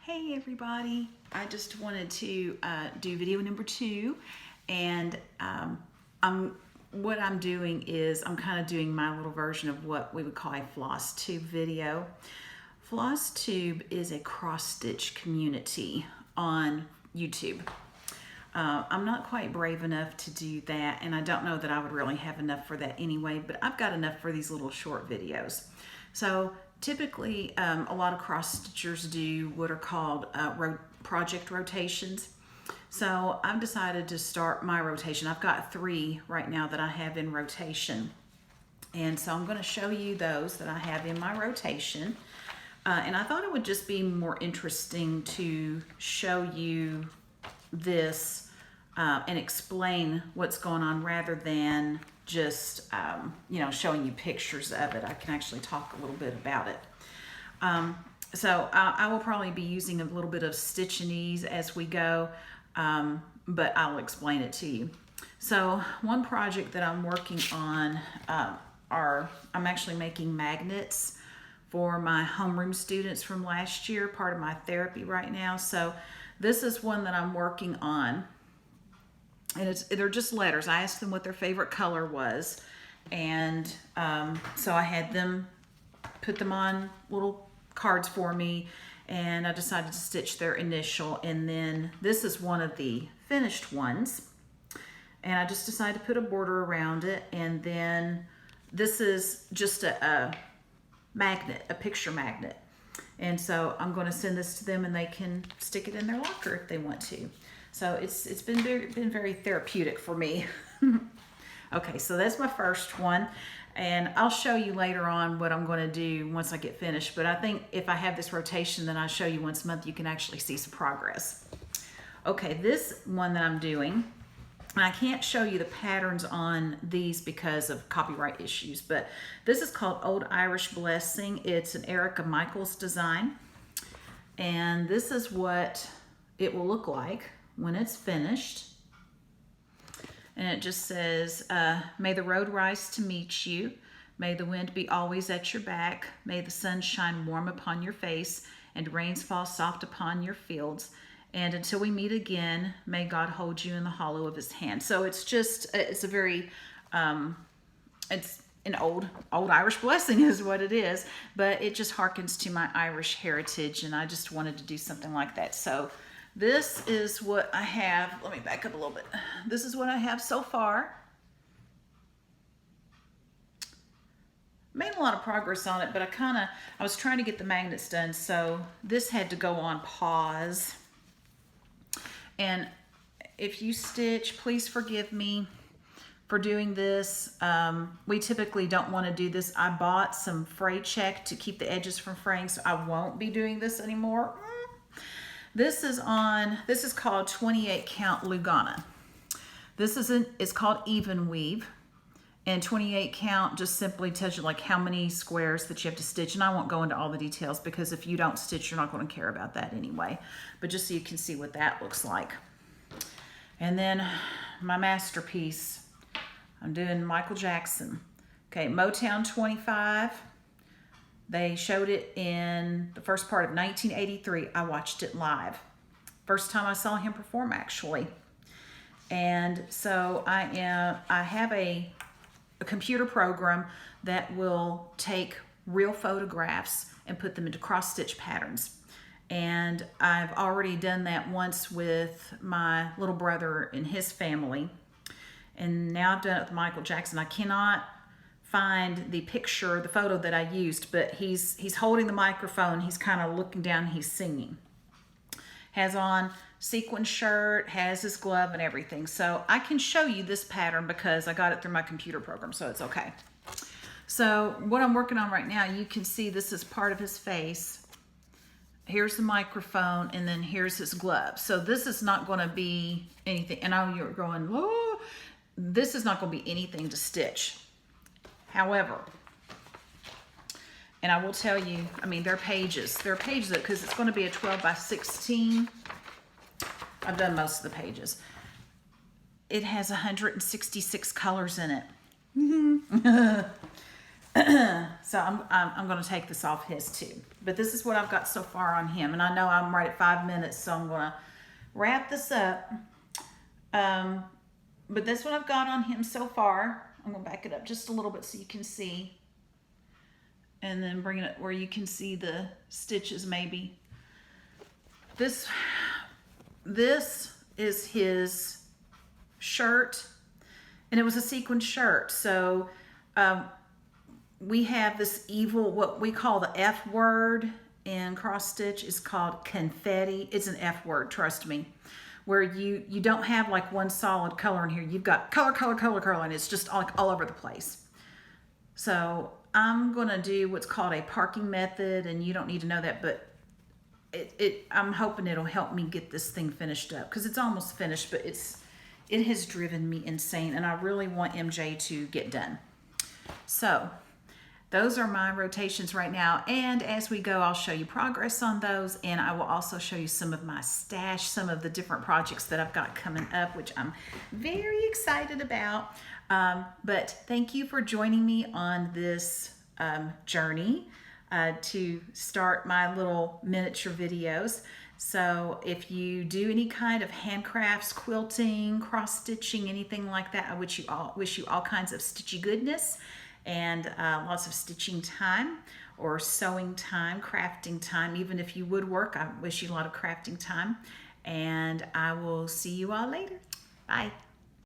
Hey everybody, I just wanted to do video number 2, and what I'm doing is I'm kind of doing my little version of what we would call a Flosstube video. Flosstube is a cross-stitch community on YouTube. I'm not quite brave enough to do that, and I don't know that I would really have enough for that anyway, but I've got enough for these little short videos. So typically, a lot of cross-stitchers do what are called project rotations. So I've decided to start my rotation. I've got 3 right now that I have in rotation. And so I'm going to show you those that I have in my rotation. And I thought it would just be more interesting to show you this and explain what's going on rather than just showing you pictures of it. I can actually talk a little bit about it. So I will probably be using a little bit of stitch and ease as we go, but I'll explain it to you. So one project that I'm working on I'm actually making magnets for my homeroom students from last year, part of my therapy right now. So this is one that I'm working on. And they're just letters. I asked them what their favorite color was. And so I had them put them on little cards for me. And I decided to stitch their initial. And then this is one of the finished ones. And I just decided to put a border around it. And then this is just a magnet, a picture magnet. And so I'm going to send this to them and they can stick it in their locker if they want to. So it's been very therapeutic for me. Okay, so that's my first one. And I'll show you later on what I'm going to do once I get finished. But I think if I have this rotation, then I show you once a month, you can actually see some progress. Okay, this one that I'm doing, and I can't show you the patterns on these because of copyright issues, but this is called Old Irish Blessing. It's an Erica Michaels design. And this is what it will look like when it's finished. And it just says, may the road rise to meet you. May the wind be always at your back. May the sun shine warm upon your face and rains fall soft upon your fields. And until we meet again, may God hold you in the hollow of his hand. So it's a very, it's an old Irish blessing is what it is, but it just harkens to my Irish heritage, and I just wanted to do something like that. So this is what I have. Let me back up a little bit. This is what I have so far. Made a lot of progress on it, but I was trying to get the magnets done, so this had to go on pause. And if you stitch, please forgive me for doing this. We typically don't want to do this. I bought some fray check to keep the edges from fraying, so I won't be doing this anymore. This is called 28 count Lugana. It's called even weave, and 28 count just simply tells you like how many squares that you have to stitch. And I won't go into all the details because if you don't stitch, you're not going to care about that anyway. But just so you can see what that looks like. And then my masterpiece, I'm doing Michael Jackson. Okay, Motown 25. They showed it in the first part of 1983. I watched it live. First time I saw him perform, actually. And so I have a computer program that will take real photographs and put them into cross-stitch patterns. And I've already done that once with my little brother and his family. And now I've done it with Michael Jackson. I cannot find the picture, the photo that I used, but he's holding the microphone, he's kind of looking down, he's singing. Has on sequin shirt, has his glove and everything. So I can show you this pattern because I got it through my computer program, so it's okay. So what I'm working on right now, you can see this is part of his face. Here's the microphone, and then here's his glove. So this is not going to be anything, and I know you're going, oh, this is not going to be anything to stitch. However, and I will tell you, I mean, they're pages because it's going to be a 12 by 16. I've done most of the pages. It has 166 colors in it. So I'm going to take this off his too. But this is what I've got so far on him. And I know I'm right at 5 minutes, so I'm going to wrap this up. But that's what I've got on him so far. I'm going to back it up just a little bit so you can see. And then bring it where you can see the stitches maybe. This is his shirt. And it was a sequin shirt. So we have this evil, what we call the F word in cross stitch is called confetti. It's an F word, trust me. Where you don't have like one solid color in here. You've got color, color, color, color, and it's just all over the place. So I'm gonna do what's called a parking method, and you don't need to know that, but I'm hoping it'll help me get this thing finished up because it's almost finished, but it has driven me insane, and I really want MJ to get done. So those are my rotations right now, and as we go, I'll show you progress on those, and I will also show you some of my stash, some of the different projects that I've got coming up, which I'm very excited about. But thank you for joining me on this journey to start my little miniature videos. So if you do any kind of handcrafts, quilting, cross stitching, anything like that, I wish you all kinds of stitchy goodness and lots of stitching time or sewing time, crafting time. Even if you woodwork, I wish you a lot of crafting time. And I will see you all later. Bye.